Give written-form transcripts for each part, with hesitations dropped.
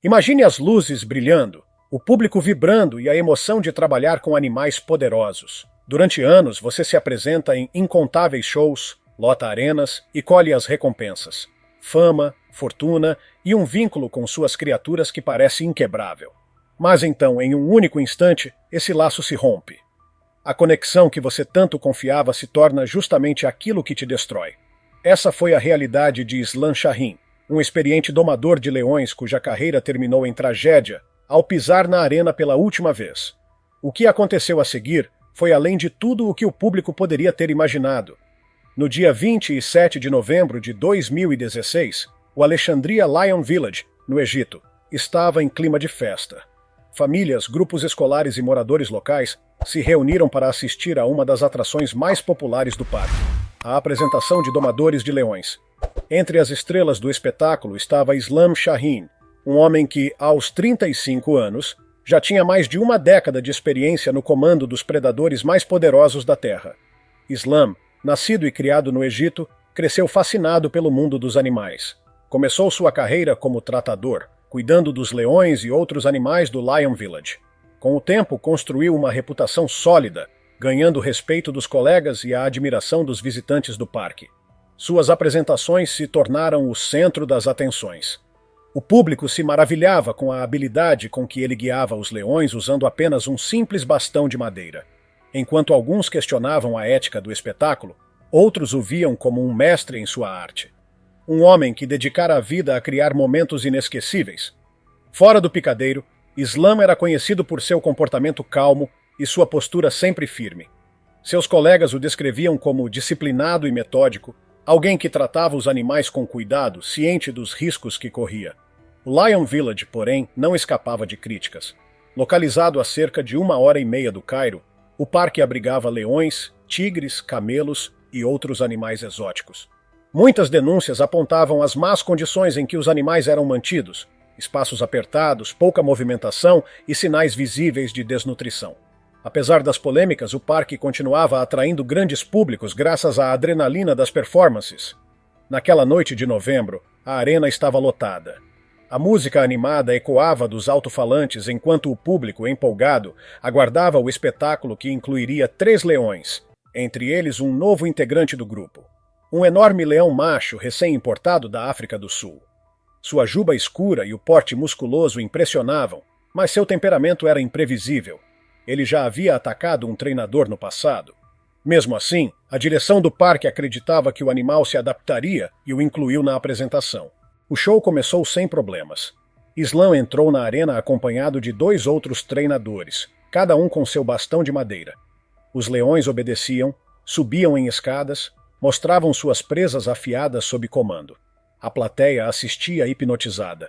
Imagine as luzes brilhando, o público vibrando e a emoção de trabalhar com animais poderosos. Durante anos, você se apresenta em incontáveis shows, lota arenas e colhe as recompensas. Fama, fortuna e um vínculo com suas criaturas que parece inquebrável. Mas então, em um único instante, esse laço se rompe. A conexão que você tanto confiava se torna justamente aquilo que te destrói. Essa foi a realidade de Islam Shahin, um experiente domador de leões cuja carreira terminou em tragédia ao pisar na arena pela última vez. O que aconteceu a seguir foi além de tudo o que o público poderia ter imaginado. No dia 27 de novembro de 2016, o Alexandria Lion Village, no Egito, estava em clima de festa. Famílias, grupos escolares e moradores locais se reuniram para assistir a uma das atrações mais populares do parque, a apresentação de domadores de leões. Entre as estrelas do espetáculo estava Islam Shahin, um homem que, aos 35 anos, já tinha mais de uma década de experiência no comando dos predadores mais poderosos da Terra. Islam, nascido e criado no Egito, cresceu fascinado pelo mundo dos animais. Começou sua carreira como tratador, cuidando dos leões e outros animais do Lion Village. Com o tempo, construiu uma reputação sólida, ganhando o respeito dos colegas e a admiração dos visitantes do parque. Suas apresentações se tornaram o centro das atenções. O público se maravilhava com a habilidade com que ele guiava os leões usando apenas um simples bastão de madeira. Enquanto alguns questionavam a ética do espetáculo, outros o viam como um mestre em sua arte. Um homem que dedicara a vida a criar momentos inesquecíveis. Fora do picadeiro, Islam era conhecido por seu comportamento calmo e sua postura sempre firme. Seus colegas o descreviam como disciplinado e metódico, alguém que tratava os animais com cuidado, ciente dos riscos que corria. O Lion Village, porém, não escapava de críticas. Localizado a cerca de 1h30 do Cairo, o parque abrigava leões, tigres, camelos e outros animais exóticos. Muitas denúncias apontavam as más condições em que os animais eram mantidos, espaços apertados, pouca movimentação e sinais visíveis de desnutrição. Apesar das polêmicas, o parque continuava atraindo grandes públicos graças à adrenalina das performances. Naquela noite de novembro, a arena estava lotada. A música animada ecoava dos alto-falantes enquanto o público, empolgado, aguardava o espetáculo que incluiria 3 leões, entre eles um novo integrante do grupo. Um enorme leão macho recém-importado da África do Sul. Sua juba escura e o porte musculoso impressionavam, mas seu temperamento era imprevisível. Ele já havia atacado um treinador no passado. Mesmo assim, a direção do parque acreditava que o animal se adaptaria e o incluiu na apresentação. O show começou sem problemas. Islam entrou na arena acompanhado de 2 outros treinadores, cada um com seu bastão de madeira. Os leões obedeciam, subiam em escadas, mostravam suas presas afiadas sob comando. A plateia assistia hipnotizada.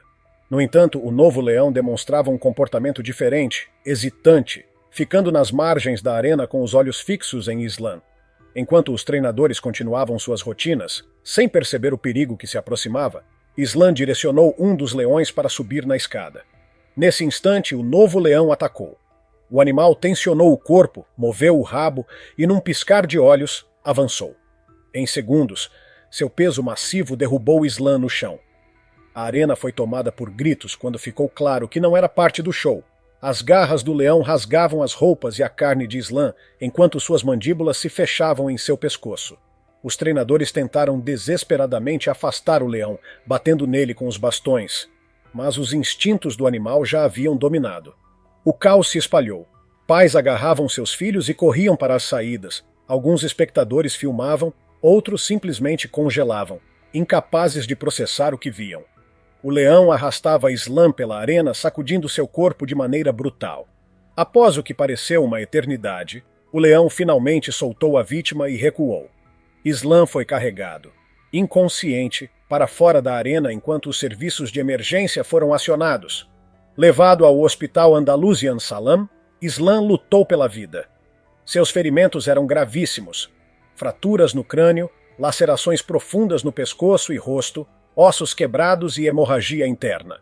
No entanto, o novo leão demonstrava um comportamento diferente, hesitante, ficando nas margens da arena com os olhos fixos em Islam. Enquanto os treinadores continuavam suas rotinas, sem perceber o perigo que se aproximava, Islam direcionou um dos leões para subir na escada. Nesse instante, o novo leão atacou. O animal tensionou o corpo, moveu o rabo e, num piscar de olhos, avançou. Em segundos, seu peso massivo derrubou Islam no chão. A arena foi tomada por gritos quando ficou claro que não era parte do show. As garras do leão rasgavam as roupas e a carne de Islam, enquanto suas mandíbulas se fechavam em seu pescoço. Os treinadores tentaram desesperadamente afastar o leão, batendo nele com os bastões. Mas os instintos do animal já haviam dominado. O caos se espalhou. Pais agarravam seus filhos e corriam para as saídas. Alguns espectadores filmavam, outros simplesmente congelavam, incapazes de processar o que viam. O leão arrastava Islam pela arena, sacudindo seu corpo de maneira brutal. Após o que pareceu uma eternidade, o leão finalmente soltou a vítima e recuou. Islam foi carregado, inconsciente, para fora da arena enquanto os serviços de emergência foram acionados. Levado ao Hospital Andalusian Salam, Islam lutou pela vida. Seus ferimentos eram gravíssimos. Fraturas no crânio, lacerações profundas no pescoço e rosto, ossos quebrados e hemorragia interna.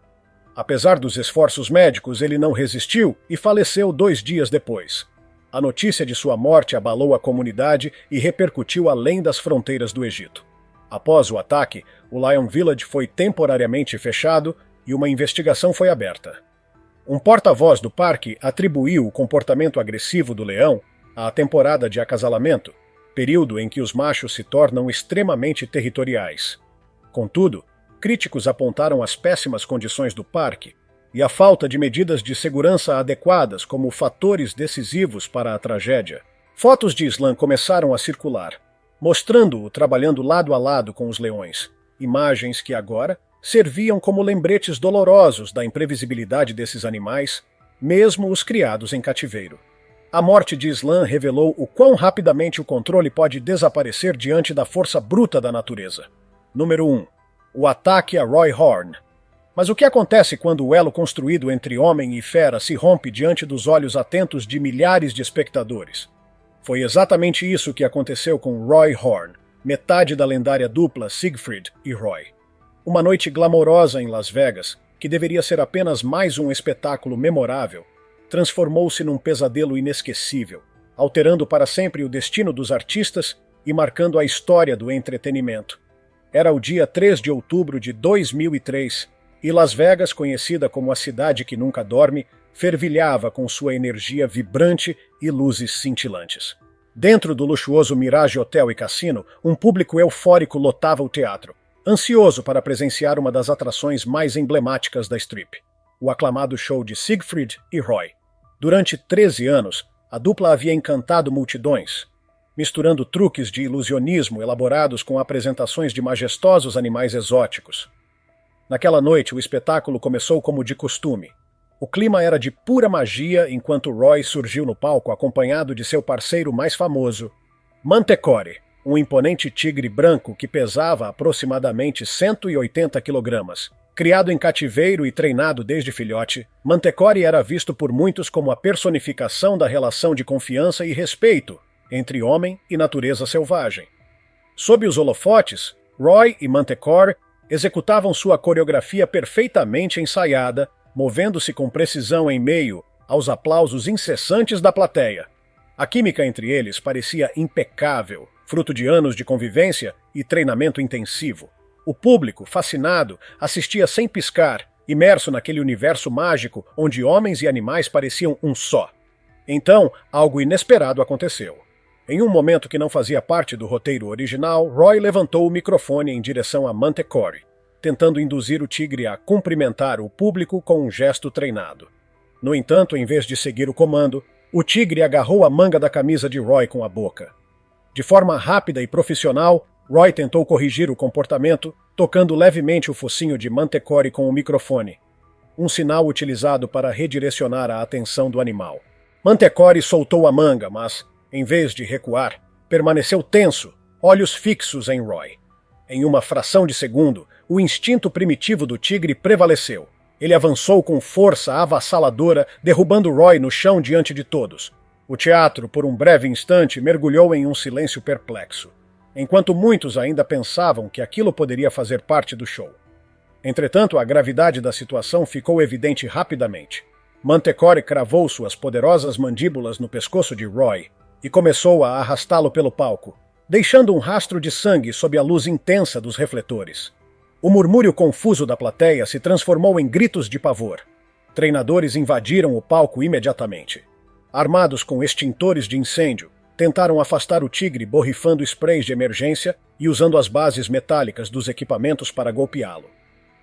Apesar dos esforços médicos, ele não resistiu e faleceu 2 dias depois. A notícia de sua morte abalou a comunidade e repercutiu além das fronteiras do Egito. Após o ataque, o Lion Village foi temporariamente fechado e uma investigação foi aberta. Um porta-voz do parque atribuiu o comportamento agressivo do leão à temporada de acasalamento, período em que os machos se tornam extremamente territoriais. Contudo, críticos apontaram as péssimas condições do parque e a falta de medidas de segurança adequadas como fatores decisivos para a tragédia. Fotos de Islam começaram a circular, mostrando-o trabalhando lado a lado com os leões, imagens que agora serviam como lembretes dolorosos da imprevisibilidade desses animais, mesmo os criados em cativeiro. A morte de Islam revelou o quão rapidamente o controle pode desaparecer diante da força bruta da natureza. Número 1. O ataque a Roy Horn. Mas o que acontece quando o elo construído entre homem e fera se rompe diante dos olhos atentos de milhares de espectadores? Foi exatamente isso que aconteceu com Roy Horn, metade da lendária dupla Siegfried e Roy. Uma noite glamourosa em Las Vegas, que deveria ser apenas mais um espetáculo memorável, transformou-se num pesadelo inesquecível, alterando para sempre o destino dos artistas e marcando a história do entretenimento. Era o dia 3 de outubro de 2003, e Las Vegas, conhecida como a cidade que nunca dorme, fervilhava com sua energia vibrante e luzes cintilantes. Dentro do luxuoso Mirage Hotel e Cassino, um público eufórico lotava o teatro, ansioso para presenciar uma das atrações mais emblemáticas da Strip, o aclamado show de Siegfried e Roy. Durante 13 anos, a dupla havia encantado multidões, misturando truques de ilusionismo elaborados com apresentações de majestosos animais exóticos. Naquela noite, o espetáculo começou como de costume. O clima era de pura magia enquanto Roy surgiu no palco acompanhado de seu parceiro mais famoso, Mantecore, um imponente tigre branco que pesava aproximadamente 180 kg. Criado em cativeiro e treinado desde filhote, Mantecore era visto por muitos como a personificação da relação de confiança e respeito entre homem e natureza selvagem. Sob os holofotes, Roy e Mantecore executavam sua coreografia perfeitamente ensaiada, movendo-se com precisão em meio aos aplausos incessantes da plateia. A química entre eles parecia impecável, fruto de anos de convivência e treinamento intensivo. O público, fascinado, assistia sem piscar, imerso naquele universo mágico onde homens e animais pareciam um só. Então, algo inesperado aconteceu. Em um momento que não fazia parte do roteiro original, Roy levantou o microfone em direção a Mantecore, tentando induzir o tigre a cumprimentar o público com um gesto treinado. No entanto, em vez de seguir o comando, o tigre agarrou a manga da camisa de Roy com a boca. De forma rápida e profissional, Roy tentou corrigir o comportamento, tocando levemente o focinho de Mantecore com o microfone, um sinal utilizado para redirecionar a atenção do animal. Mantecore soltou a manga, mas, em vez de recuar, permaneceu tenso, olhos fixos em Roy. Em uma fração de segundo, o instinto primitivo do tigre prevaleceu. Ele avançou com força avassaladora, derrubando Roy no chão diante de todos. O teatro, por um breve instante, mergulhou em um silêncio perplexo, enquanto muitos ainda pensavam que aquilo poderia fazer parte do show. Entretanto, a gravidade da situação ficou evidente rapidamente. Mantecore cravou suas poderosas mandíbulas no pescoço de Roy e começou a arrastá-lo pelo palco, deixando um rastro de sangue sob a luz intensa dos refletores. O murmúrio confuso da plateia se transformou em gritos de pavor. Treinadores invadiram o palco imediatamente. Armados com extintores de incêndio, tentaram afastar o tigre borrifando sprays de emergência e usando as bases metálicas dos equipamentos para golpeá-lo.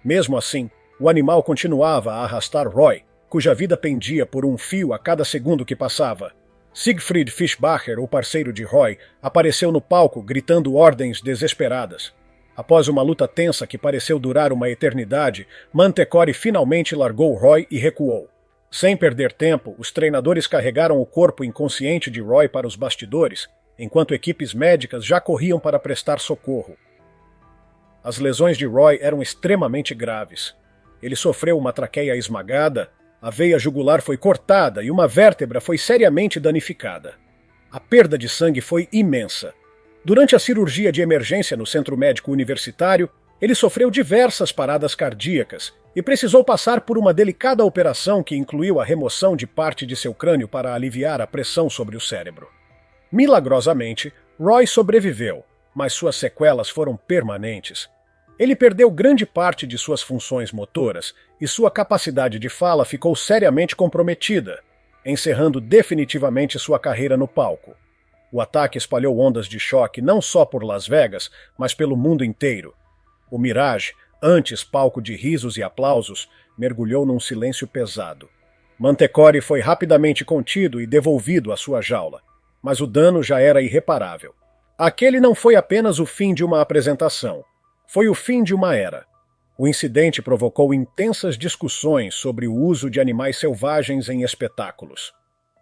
Mesmo assim, o animal continuava a arrastar Roy, cuja vida pendia por um fio a cada segundo que passava. Siegfried Fischbacher, o parceiro de Roy, apareceu no palco gritando ordens desesperadas. Após uma luta tensa que pareceu durar uma eternidade, Mantecore finalmente largou Roy e recuou. Sem perder tempo, os treinadores carregaram o corpo inconsciente de Roy para os bastidores, enquanto equipes médicas já corriam para prestar socorro. As lesões de Roy eram extremamente graves. Ele sofreu uma traqueia esmagada, a veia jugular foi cortada e uma vértebra foi seriamente danificada. A perda de sangue foi imensa. Durante a cirurgia de emergência no Centro Médico Universitário, ele sofreu diversas paradas cardíacas e precisou passar por uma delicada operação que incluiu a remoção de parte de seu crânio para aliviar a pressão sobre o cérebro. Milagrosamente, Roy sobreviveu, mas suas sequelas foram permanentes. Ele perdeu grande parte de suas funções motoras e sua capacidade de fala ficou seriamente comprometida, encerrando definitivamente sua carreira no palco. O ataque espalhou ondas de choque não só por Las Vegas, mas pelo mundo inteiro. O Mirage, antes palco de risos e aplausos, mergulhou num silêncio pesado. Mantecore foi rapidamente contido e devolvido à sua jaula, mas o dano já era irreparável. Aquele não foi apenas o fim de uma apresentação, foi o fim de uma era. O incidente provocou intensas discussões sobre o uso de animais selvagens em espetáculos.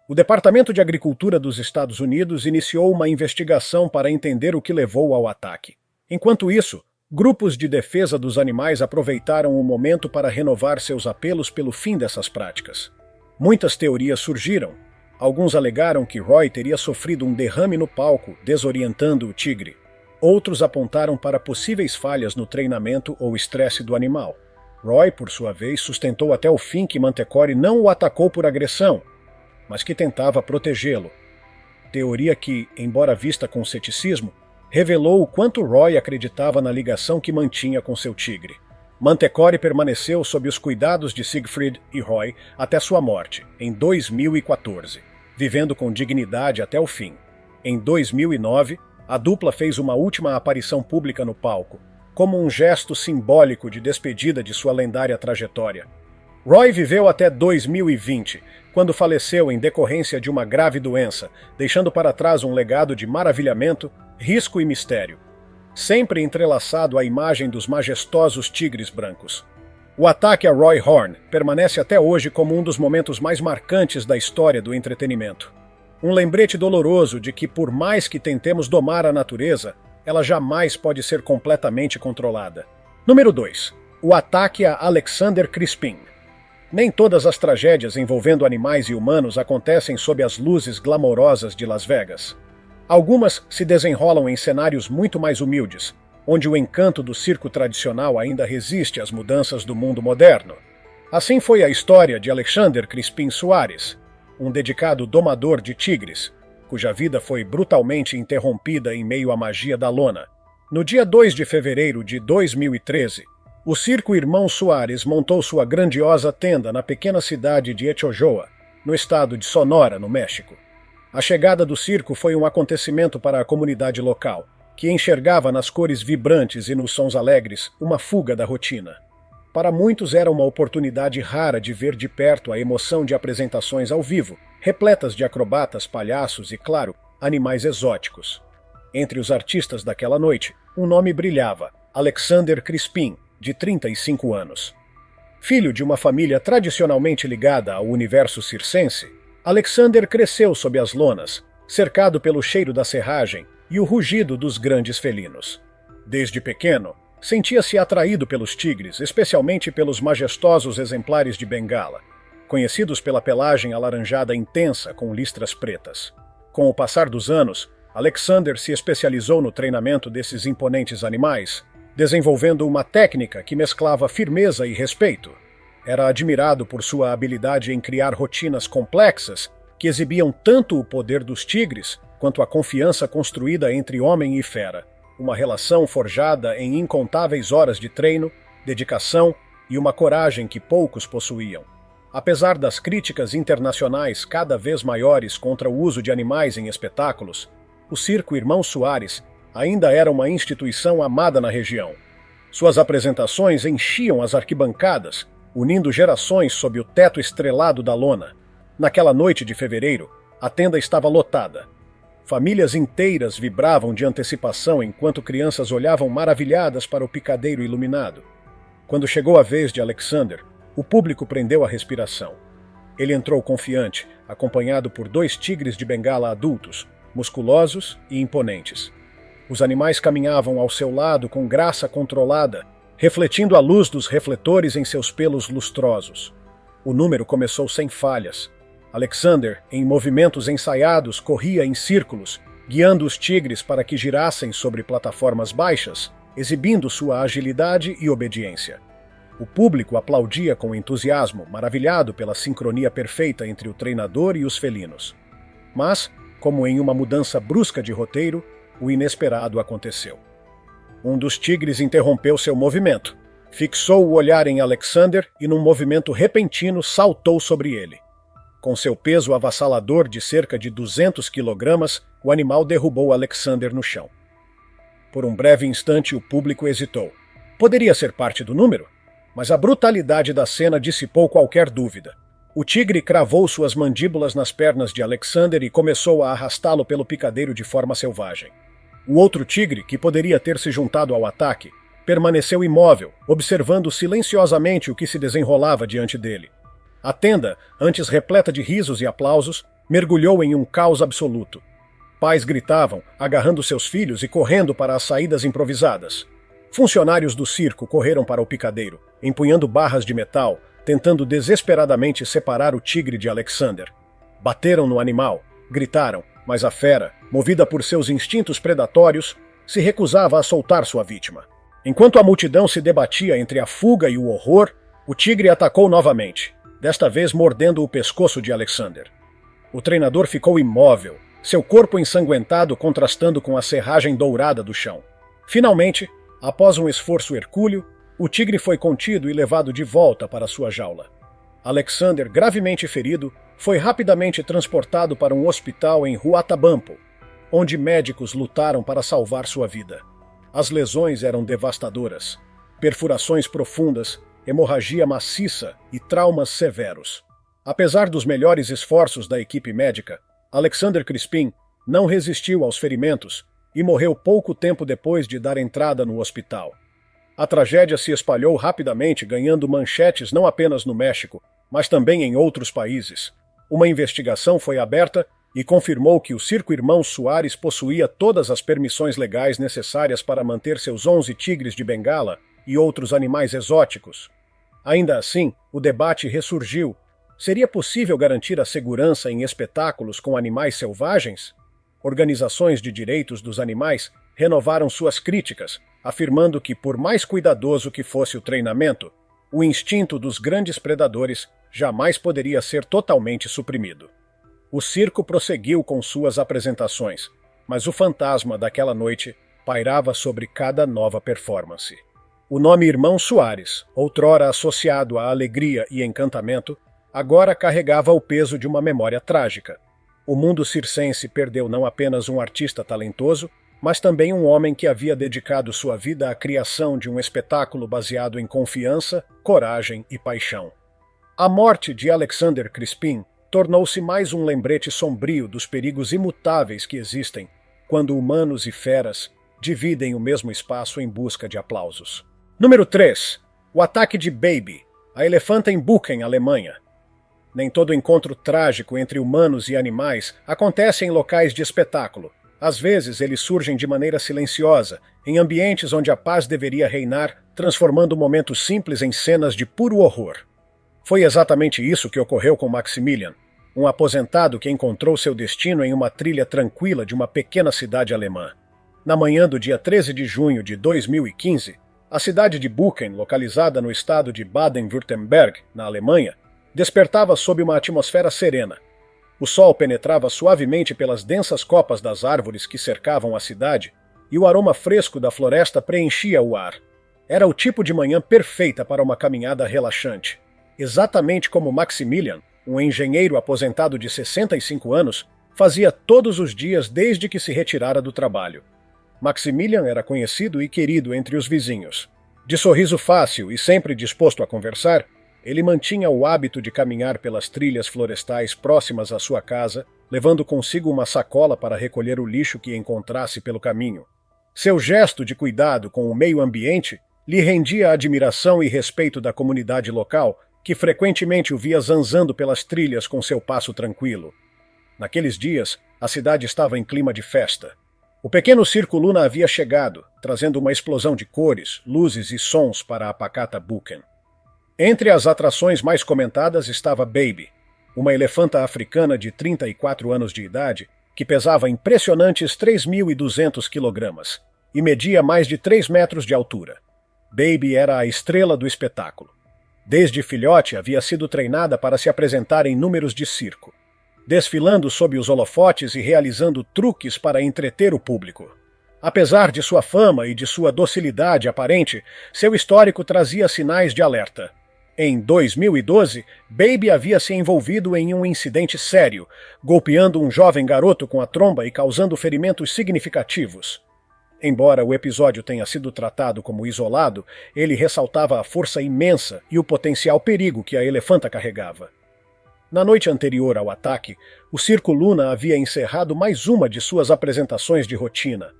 O Departamento de Agricultura dos Estados Unidos iniciou uma investigação para entender o que levou ao ataque. Enquanto isso, grupos de defesa dos animais aproveitaram o momento para renovar seus apelos pelo fim dessas práticas. Muitas teorias surgiram. Alguns alegaram que Roy teria sofrido um derrame no palco, desorientando o tigre. Outros apontaram para possíveis falhas no treinamento ou estresse do animal. Roy, por sua vez, sustentou até o fim que Mantecore não o atacou por agressão, mas que tentava protegê-lo. Teoria que, embora vista com ceticismo, revelou o quanto Roy acreditava na ligação que mantinha com seu tigre. Mantecore permaneceu sob os cuidados de Siegfried e Roy até sua morte, em 2014, vivendo com dignidade até o fim. Em 2009, a dupla fez uma última aparição pública no palco, como um gesto simbólico de despedida de sua lendária trajetória. Roy viveu até 2020, quando faleceu em decorrência de uma grave doença, deixando para trás um legado de maravilhamento, risco e mistério, sempre entrelaçado à imagem dos majestosos tigres brancos. O ataque a Roy Horn permanece até hoje como um dos momentos mais marcantes da história do entretenimento. Um lembrete doloroso de que, por mais que tentemos domar a natureza, ela jamais pode ser completamente controlada. Número 2. O ataque a Alexander Crispin. Nem todas as tragédias envolvendo animais e humanos acontecem sob as luzes glamourosas de Las Vegas. Algumas se desenrolam em cenários muito mais humildes, onde o encanto do circo tradicional ainda resiste às mudanças do mundo moderno. Assim foi a história de Alexander Crispin Soares, um dedicado domador de tigres, cuja vida foi brutalmente interrompida em meio à magia da lona. No dia 2 de fevereiro de 2013, o circo Irmão Soares montou sua grandiosa tenda na pequena cidade de Echojoa, no estado de Sonora, no México. A chegada do circo foi um acontecimento para a comunidade local, que enxergava nas cores vibrantes e nos sons alegres uma fuga da rotina. Para muitos era uma oportunidade rara de ver de perto a emoção de apresentações ao vivo, repletas de acrobatas, palhaços e, claro, animais exóticos. Entre os artistas daquela noite, um nome brilhava: Alexander Crispin, de 35 anos. Filho de uma família tradicionalmente ligada ao universo circense, Alexander cresceu sob as lonas, cercado pelo cheiro da serragem e o rugido dos grandes felinos. Desde pequeno, sentia-se atraído pelos tigres, especialmente pelos majestosos exemplares de Bengala, conhecidos pela pelagem alaranjada intensa com listras pretas. Com o passar dos anos, Alexander se especializou no treinamento desses imponentes animais, desenvolvendo uma técnica que mesclava firmeza e respeito. Era admirado por sua habilidade em criar rotinas complexas que exibiam tanto o poder dos tigres quanto a confiança construída entre homem e fera, uma relação forjada em incontáveis horas de treino, dedicação e uma coragem que poucos possuíam. Apesar das críticas internacionais cada vez maiores contra o uso de animais em espetáculos, o circo Irmão Soares ainda era uma instituição amada na região. Suas apresentações enchiam as arquibancadas, unindo gerações sob o teto estrelado da lona. Naquela noite de fevereiro, a tenda estava lotada. Famílias inteiras vibravam de antecipação enquanto crianças olhavam maravilhadas para o picadeiro iluminado. Quando chegou a vez de Alexander, o público prendeu a respiração. Ele entrou confiante, acompanhado por 2 tigres de Bengala adultos, musculosos e imponentes. Os animais caminhavam ao seu lado com graça controlada, refletindo a luz dos refletores em seus pelos lustrosos. O número começou sem falhas. Alexander, em movimentos ensaiados, corria em círculos, guiando os tigres para que girassem sobre plataformas baixas, exibindo sua agilidade e obediência. O público aplaudia com entusiasmo, maravilhado pela sincronia perfeita entre o treinador e os felinos. Mas, como em uma mudança brusca de roteiro, o inesperado aconteceu. Um dos tigres interrompeu seu movimento. Fixou o olhar em Alexander e, num movimento repentino, saltou sobre ele. Com seu peso avassalador de cerca de 200 quilogramas, o animal derrubou Alexander no chão. Por um breve instante, o público hesitou. Poderia ser parte do número? Mas a brutalidade da cena dissipou qualquer dúvida. O tigre cravou suas mandíbulas nas pernas de Alexander e começou a arrastá-lo pelo picadeiro de forma selvagem. O outro tigre, que poderia ter se juntado ao ataque, permaneceu imóvel, observando silenciosamente o que se desenrolava diante dele. A tenda, antes repleta de risos e aplausos, mergulhou em um caos absoluto. Pais gritavam, agarrando seus filhos e correndo para as saídas improvisadas. Funcionários do circo correram para o picadeiro, empunhando barras de metal, tentando desesperadamente separar o tigre de Alexander. Bateram no animal, gritaram, mas a fera, movida por seus instintos predatórios, se recusava a soltar sua vítima. Enquanto a multidão se debatia entre a fuga e o horror, o tigre atacou novamente, desta vez mordendo o pescoço de Alexander. O treinador ficou imóvel, seu corpo ensanguentado contrastando com a serragem dourada do chão. Finalmente, após um esforço hercúleo, o tigre foi contido e levado de volta para sua jaula. Alexander, gravemente ferido, foi rapidamente transportado para um hospital em Huatabampo, onde médicos lutaram para salvar sua vida. As lesões eram devastadoras. Perfurações profundas, hemorragia maciça e traumas severos. Apesar dos melhores esforços da equipe médica, Alexander Crispin não resistiu aos ferimentos e morreu pouco tempo depois de dar entrada no hospital. A tragédia se espalhou rapidamente, ganhando manchetes não apenas no México, mas também em outros países. Uma investigação foi aberta e confirmou que o Circo Irmãos Soares possuía todas as permissões legais necessárias para manter seus 11 tigres de Bengala e outros animais exóticos. Ainda assim, o debate ressurgiu. Seria possível garantir a segurança em espetáculos com animais selvagens? Organizações de direitos dos animais renovaram suas críticas, afirmando que, por mais cuidadoso que fosse o treinamento, o instinto dos grandes predadores jamais poderia ser totalmente suprimido. O circo prosseguiu com suas apresentações, mas o fantasma daquela noite pairava sobre cada nova performance. O nome Irmão Soares, outrora associado à alegria e encantamento, agora carregava o peso de uma memória trágica. O mundo circense perdeu não apenas um artista talentoso, mas também um homem que havia dedicado sua vida à criação de um espetáculo baseado em confiança, coragem e paixão. A morte de Alexander Crispin tornou-se mais um lembrete sombrio dos perigos imutáveis que existem quando humanos e feras dividem o mesmo espaço em busca de aplausos. Número 3. O ataque de Baby, a elefanta em Buchen, Alemanha. Nem todo encontro trágico entre humanos e animais acontece em locais de espetáculo. Às vezes, eles surgem de maneira silenciosa, em ambientes onde a paz deveria reinar, transformando momentos simples em cenas de puro horror. Foi exatamente isso que ocorreu com Maximilian, um aposentado que encontrou seu destino em uma trilha tranquila de uma pequena cidade alemã. Na manhã do dia 13 de junho de 2015, a cidade de Buchen, localizada no estado de Baden-Württemberg, na Alemanha, despertava sob uma atmosfera serena. O sol penetrava suavemente pelas densas copas das árvores que cercavam a cidade e o aroma fresco da floresta preenchia o ar. Era o tipo de manhã perfeita para uma caminhada relaxante. Exatamente como Maximilian, um engenheiro aposentado de 65 anos, fazia todos os dias desde que se retirara do trabalho. Maximilian era conhecido e querido entre os vizinhos. De sorriso fácil e sempre disposto a conversar, ele mantinha o hábito de caminhar pelas trilhas florestais próximas à sua casa, levando consigo uma sacola para recolher o lixo que encontrasse pelo caminho. Seu gesto de cuidado com o meio ambiente lhe rendia a admiração e respeito da comunidade local, que frequentemente o via zanzando pelas trilhas com seu passo tranquilo. Naqueles dias, a cidade estava em clima de festa. O pequeno circo Luna havia chegado, trazendo uma explosão de cores, luzes e sons para a pacata Buchen. Entre as atrações mais comentadas estava Baby, uma elefanta africana de 34 anos de idade que pesava impressionantes 3.200 quilogramas e media mais de 3 metros de altura. Baby era a estrela do espetáculo. Desde filhote havia sido treinada para se apresentar em números de circo, desfilando sob os holofotes e realizando truques para entreter o público. Apesar de sua fama e de sua docilidade aparente, seu histórico trazia sinais de alerta. Em 2012, Baby havia se envolvido em um incidente sério, golpeando um jovem garoto com a tromba e causando ferimentos significativos. Embora o episódio tenha sido tratado como isolado, ele ressaltava a força imensa e o potencial perigo que a elefanta carregava. Na noite anterior ao ataque, o Circo Luna havia encerrado mais uma de suas apresentações de rotina.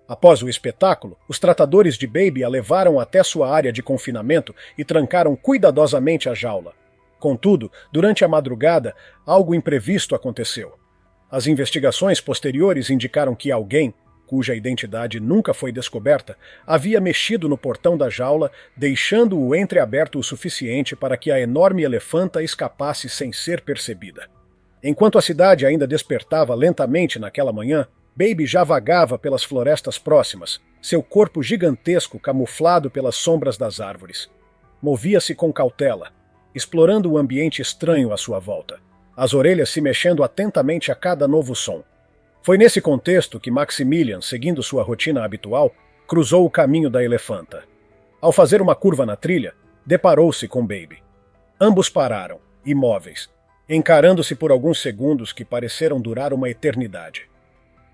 Após o espetáculo, os tratadores de Baby a levaram até sua área de confinamento e trancaram cuidadosamente a jaula. Contudo, durante a madrugada, algo imprevisto aconteceu. As investigações posteriores indicaram que alguém, cuja identidade nunca foi descoberta, havia mexido no portão da jaula, deixando-o entreaberto o suficiente para que a enorme elefanta escapasse sem ser percebida. Enquanto a cidade ainda despertava lentamente naquela manhã, Baby já vagava pelas florestas próximas, seu corpo gigantesco camuflado pelas sombras das árvores. Movia-se com cautela, explorando o ambiente estranho à sua volta, as orelhas se mexendo atentamente a cada novo som. Foi nesse contexto que Maximilian, seguindo sua rotina habitual, cruzou o caminho da elefanta. Ao fazer uma curva na trilha, deparou-se com Baby. Ambos pararam, imóveis, encarando-se por alguns segundos que pareceram durar uma eternidade.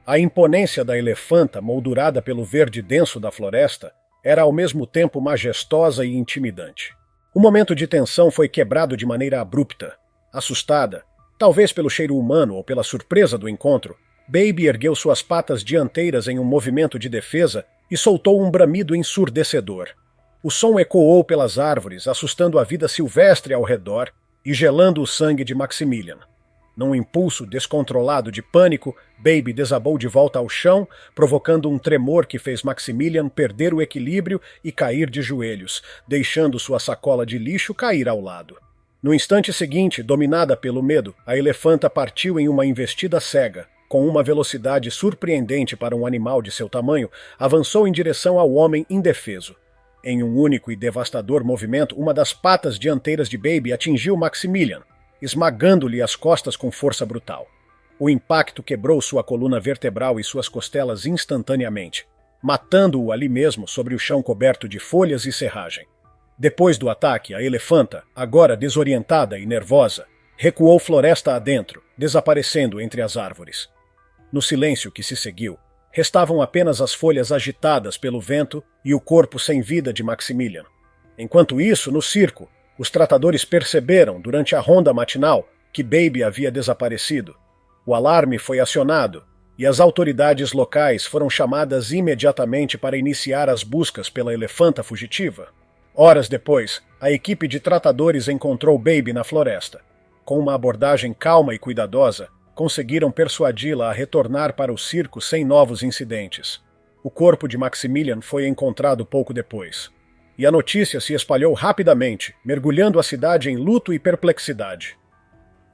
A imponência da elefanta, moldurada pelo verde denso da floresta, era ao mesmo tempo majestosa e intimidante. O momento de tensão foi quebrado de maneira abrupta. Assustada, talvez pelo cheiro humano ou pela surpresa do encontro, Baby ergueu suas patas dianteiras em um movimento de defesa e soltou um bramido ensurdecedor. O som ecoou pelas árvores, assustando a vida silvestre ao redor e gelando o sangue de Maximilian. Num impulso descontrolado de pânico, Baby desabou de volta ao chão, provocando um tremor que fez Maximilian perder o equilíbrio e cair de joelhos, deixando sua sacola de lixo cair ao lado. No instante seguinte, dominada pelo medo, a elefanta partiu em uma investida cega. Com uma velocidade surpreendente para um animal de seu tamanho, avançou em direção ao homem indefeso. Em um único e devastador movimento, uma das patas dianteiras de Baby atingiu Maximilian, esmagando-lhe as costas com força brutal. O impacto quebrou sua coluna vertebral e suas costelas instantaneamente, matando-o ali mesmo sobre o chão coberto de folhas e serragem. Depois do ataque, a elefanta, agora desorientada e nervosa, recuou floresta adentro, desaparecendo entre as árvores. No silêncio que se seguiu, restavam apenas as folhas agitadas pelo vento e o corpo sem vida de Maximilian. Enquanto isso, no circo, os tratadores perceberam, durante a ronda matinal, que Baby havia desaparecido. O alarme foi acionado e as autoridades locais foram chamadas imediatamente para iniciar as buscas pela elefanta fugitiva. Horas depois, a equipe de tratadores encontrou Baby na floresta. Com uma abordagem calma e cuidadosa, conseguiram persuadi-la a retornar para o circo sem novos incidentes. O corpo de Maximilian foi encontrado pouco depois. E a notícia se espalhou rapidamente, mergulhando a cidade em luto e perplexidade.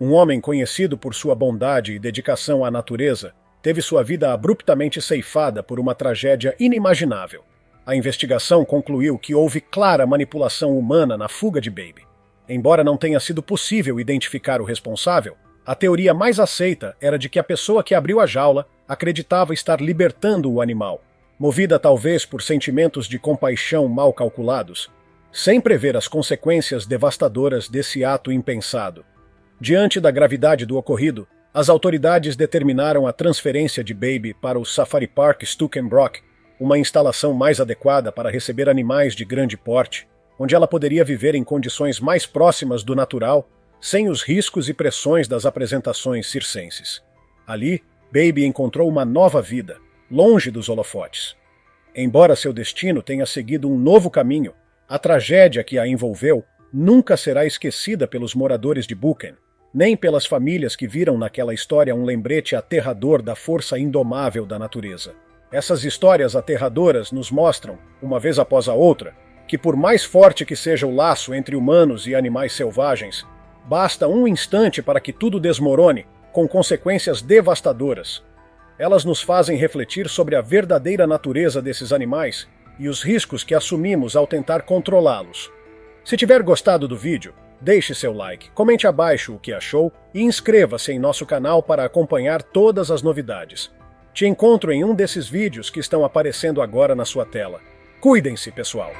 Um homem conhecido por sua bondade e dedicação à natureza teve sua vida abruptamente ceifada por uma tragédia inimaginável. A investigação concluiu que houve clara manipulação humana na fuga de Baby. Embora não tenha sido possível identificar o responsável, a teoria mais aceita era de que a pessoa que abriu a jaula acreditava estar libertando o animal, movida talvez por sentimentos de compaixão mal calculados, sem prever as consequências devastadoras desse ato impensado. Diante da gravidade do ocorrido, as autoridades determinaram a transferência de Baby para o Safari Park Stukenbrock, uma instalação mais adequada para receber animais de grande porte, onde ela poderia viver em condições mais próximas do natural, sem os riscos e pressões das apresentações circenses. Ali, Baby encontrou uma nova vida, longe dos holofotes. Embora seu destino tenha seguido um novo caminho, a tragédia que a envolveu nunca será esquecida pelos moradores de Buchan, nem pelas famílias que viram naquela história um lembrete aterrador da força indomável da natureza. Essas histórias aterradoras nos mostram, uma vez após a outra, que por mais forte que seja o laço entre humanos e animais selvagens, basta um instante para que tudo desmorone, com consequências devastadoras. Elas nos fazem refletir sobre a verdadeira natureza desses animais e os riscos que assumimos ao tentar controlá-los. Se tiver gostado do vídeo, deixe seu like, comente abaixo o que achou e inscreva-se em nosso canal para acompanhar todas as novidades. Te encontro em um desses vídeos que estão aparecendo agora na sua tela. Cuidem-se, pessoal!